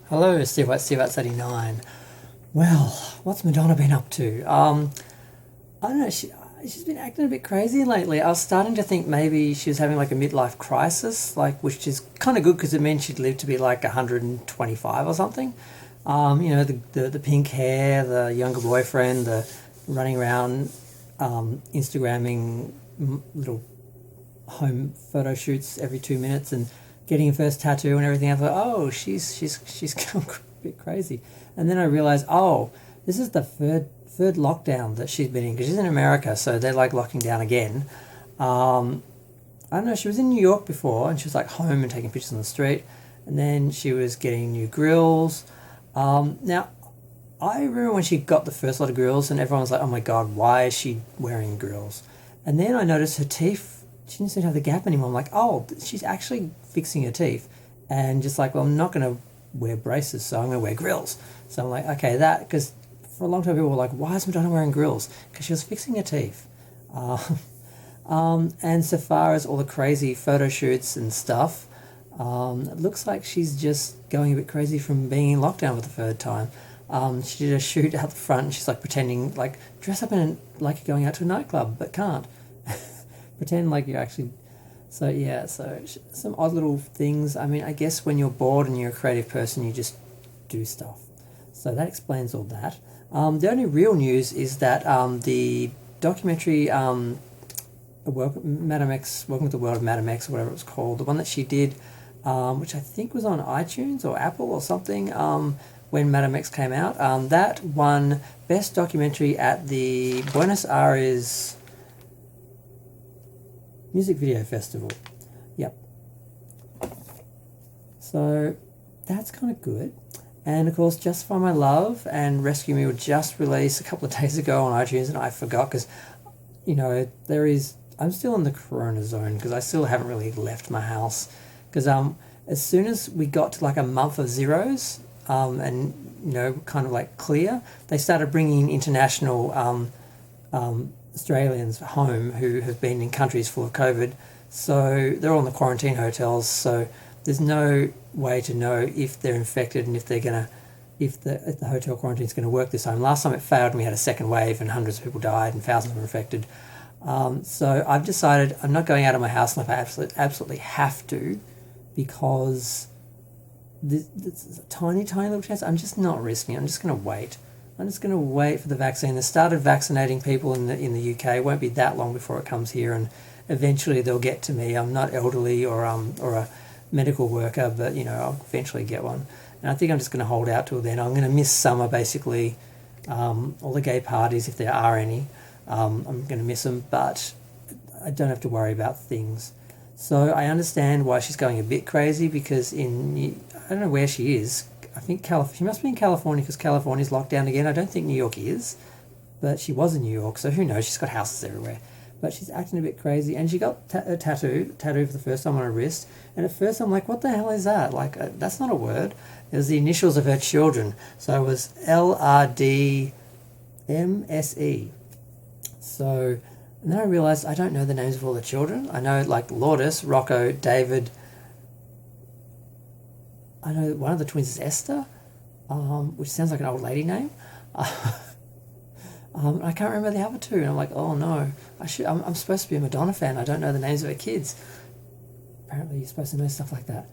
Hello, Steve at 39. Well, what's Madonna been up to? I don't know, she's been acting a bit crazy lately. I was starting to think maybe she was having like a midlife crisis, like which is kind of good because it means she'd live to be like 125 or something. The pink hair, the younger boyfriend, the running around Instagramming little home photo shoots every 2 minutes and getting her first tattoo and everything. I thought, oh, she's gone a bit crazy. And then I realized, oh, this is the third lockdown that she's been in because she's in America, so they're like locking down again. I don't know. She was in New York before, and she was like home and taking pictures on the street, and then she was getting new grills. Now, I remember when she got the first lot of grills, and everyone was like, "Oh my god, why is she wearing grills?" And then I noticed her teeth. She didn't seem to have the gap anymore. I'm like, "Oh, she's actually fixing her teeth," and just like, "Well, I'm not going to wear braces, so I'm going to wear grills." So I'm like, "Okay, that," because for a long time people were like, "Why is Madonna wearing grills?" Because she was fixing her teeth. Uh, and so far as all the crazy photo shoots and stuff, it looks like she's just going a bit crazy from being in lockdown for the third time. She did a shoot out the front and she's like pretending, like, dress up like you're going out to a nightclub, but can't. Pretend like you're actually. So, yeah, some odd little things. I mean, I guess when you're bored and you're a creative person, you just do stuff. So that explains all that. The only real news is that the documentary Welcome to the World of Madam X, or whatever it was called, the one that she did, which I think was on iTunes or Apple or something, when Madam X came out. That won Best Documentary at the Buenos Aires Music Video Festival. Yep. So that's kind of good. And of course, Justify My Love and Rescue Me were just released a couple of days ago on iTunes, and I forgot because, I'm still in the corona zone because I still haven't really left my house. Because as soon as we got to like a month of zeros, and kind of like clear, they started bringing in international Australians home who have been in countries full of COVID. So they're all in the quarantine hotels. So there's no way to know if they're infected and if the hotel quarantine is going to work this time. Last time it failed and we had a second wave and hundreds of people died and thousands were infected. So I've decided I'm not going out of my house unless I absolutely have to, because there's a tiny little chance. I'm just not risking it. I'm just going to wait. I'm just going to wait for the vaccine. They started vaccinating people in the UK. It won't be that long before it comes here, and eventually they'll get to me. I'm not elderly or a medical worker, but I'll eventually get one. And I think I'm just going to hold out till then. I'm going to miss summer, basically, all the gay parties if there are any. I'm going to miss them, but I don't have to worry about things. So I understand why she's going a bit crazy, because I don't know where she is. I think she must be in California because California's locked down again. I don't think New York is, but she was in New York, so who knows? She's got houses everywhere. But she's acting a bit crazy, and she got a tattoo for the first time on her wrist. And at first I'm like, what the hell is that? Like, that's not a word. It was the initials of her children. So it was LRDMSE. So, and then I realised I don't know the names of all the children. I know like Lourdes, Rocco, David. I know one of the twins is Esther, which sounds like an old lady name. I can't remember the other two, and I'm like, oh no, I'm supposed to be a Madonna fan. I don't know the names of her kids. Apparently, you're supposed to know stuff like that.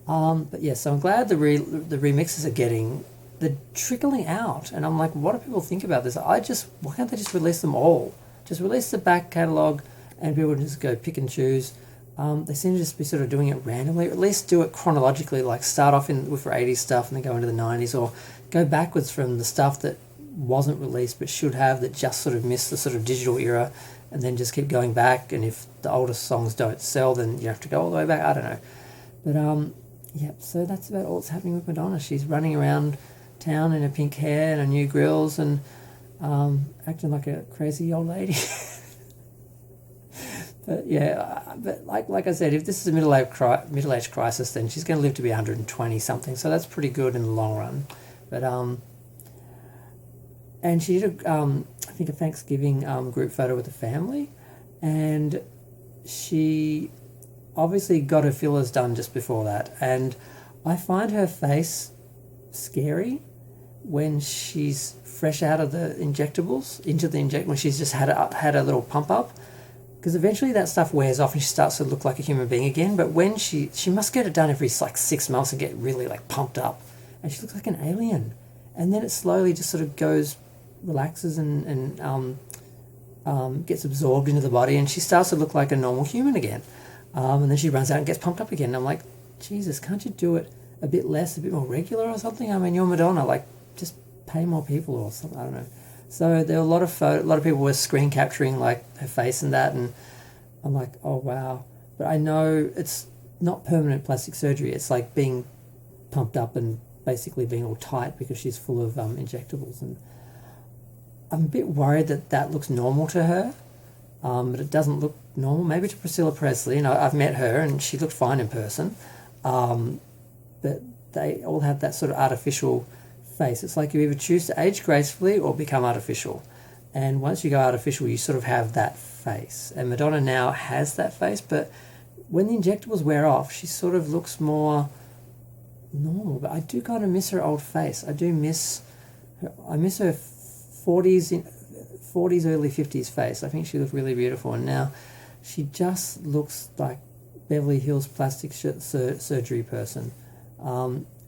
But yeah, so I'm glad the remixes they're trickling out, and I'm like, what do people think about this? Why can't they just release them all? Just release the back catalogue, and people just go pick and choose. They seem to just be sort of doing it randomly, or at least do it chronologically, like start off with her 80s stuff and then go into the 90s, or go backwards from the stuff that wasn't released but should have, that just sort of missed the sort of digital era, and then just keep going back. And if the oldest songs don't sell, then you have to go all the way back. I don't know. But yeah, so that's about all that's happening with Madonna. She's running around town in her pink hair and her new grills and acting like a crazy old lady. But yeah, but like I said, if this is a middle-age crisis, then she's going to live to be 120 something. So that's pretty good in the long run. But and she did I think a Thanksgiving group photo with the family, and she obviously got her fillers done just before that. And I find her face scary when she's fresh out of the injectables when she's just had a little pump up, because eventually that stuff wears off and she starts to look like a human being again. But when she must get it done every like 6 months and get really like pumped up, and she looks like an alien, and then it slowly just sort of relaxes and gets absorbed into the body, and she starts to look like a normal human again, and then she runs out and gets pumped up again. And I'm like, Jesus, can't you do it a bit less, a bit more regular or something? I mean, you're Madonna, like, just pay more people or something. I don't know. So there were a lot of people were screen capturing like her face and that, and I'm like, oh wow. But I know it's not permanent plastic surgery. It's like being pumped up and basically being all tight because she's full of injectables, and I'm a bit worried that looks normal to her, but it doesn't look normal. Maybe to Priscilla Presley, I've met her and she looked fine in person, but they all have that sort of artificial face. It's like you either choose to age gracefully or become artificial, and once you go artificial, you sort of have that face. And Madonna now has that face, but when the injectables wear off, she sort of looks more normal. But I do kind of miss her old face. I miss her 40s, early 50s face. I think she looked really beautiful, and now she just looks like Beverly Hills plastic surgery person.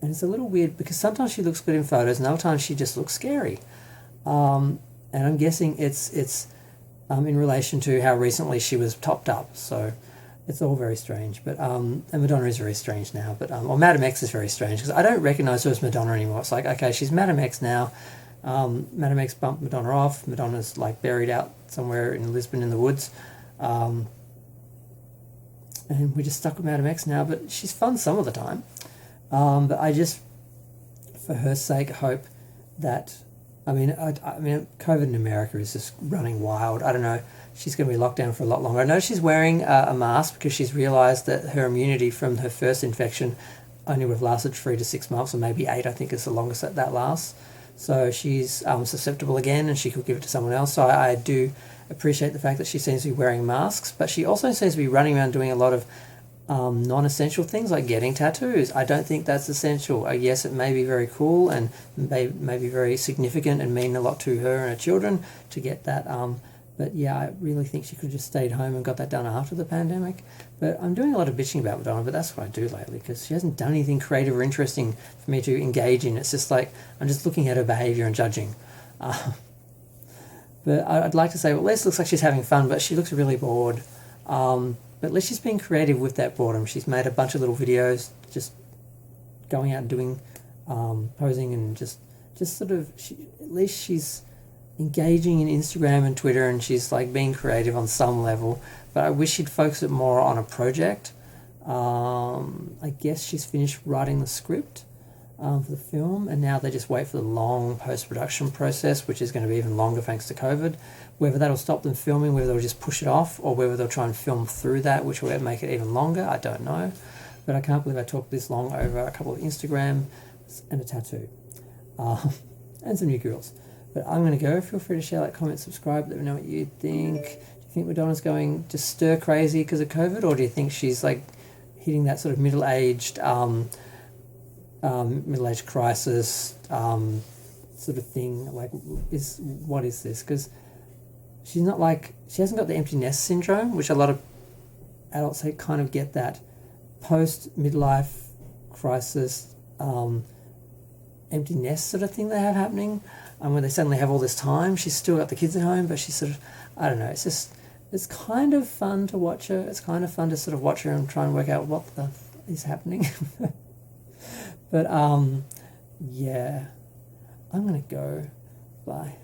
And it's a little weird because sometimes she looks good in photos and other times she just looks scary. And I'm guessing it's in relation to how recently she was topped up. So it's all very strange. But and Madonna is very strange now. But or Madame X is very strange because I don't recognise her as Madonna anymore. It's like, okay, she's Madame X now. Madame X bumped Madonna off. Madonna's like buried out somewhere in Lisbon in the woods. And we're just stuck with Madame X now. But she's fun some of the time. But I just, for her sake, hope that, I mean, COVID in America is just running wild. I don't know. She's going to be locked down for a lot longer. I know she's wearing a mask because she's realised that her immunity from her first infection only would have lasted 3 to 6 months, or maybe 8, I think is the longest that lasts. So she's susceptible again, and she could give it to someone else. So I do appreciate the fact that she seems to be wearing masks, but she also seems to be running around doing a lot of non-essential things like getting tattoos. I don't think that's essential. Yes, it may be very cool and may be very significant and mean a lot to her and her children to get that. But yeah, I really think she could have just stayed home and got that done after the pandemic. But I'm doing a lot of bitching about Madonna, but that's what I do lately because she hasn't done anything creative or interesting for me to engage in. It's just like I'm just looking at her behaviour and judging. But I'd like to say, well, Les looks like she's having fun, but she looks really bored. But at least she's being creative with that boredom. She's made a bunch of little videos just going out and doing posing and just sort of, at least she's engaging in Instagram and Twitter, and she's like being creative on some level. But I wish she'd focus it more on a project. I guess she's finished writing the script for the film, and now they just wait for the long post-production process, which is going to be even longer thanks to COVID. Whether that'll stop them filming, whether they'll just push it off, or whether they'll try and film through that, which will make it even longer, I don't know. But I can't believe I talked this long over a couple of Instagram and a tattoo. And some new Grillz. But I'm going to go. Feel free to share, like, comment, subscribe. Let me know what you think. Do you think Madonna's going to stir crazy because of COVID, or do you think she's like hitting that sort of middle-aged crisis sort of thing? Like, what is this? Because she hasn't got the empty nest syndrome, which a lot of adults kind of get, that post-midlife crisis empty nest sort of thing they have happening, where they suddenly have all this time. She's still got the kids at home, but she's sort of, I don't know, it's kind of fun to watch her. It's kind of fun to sort of watch her and try and work out what the is happening. But, yeah, I'm going to go. Bye.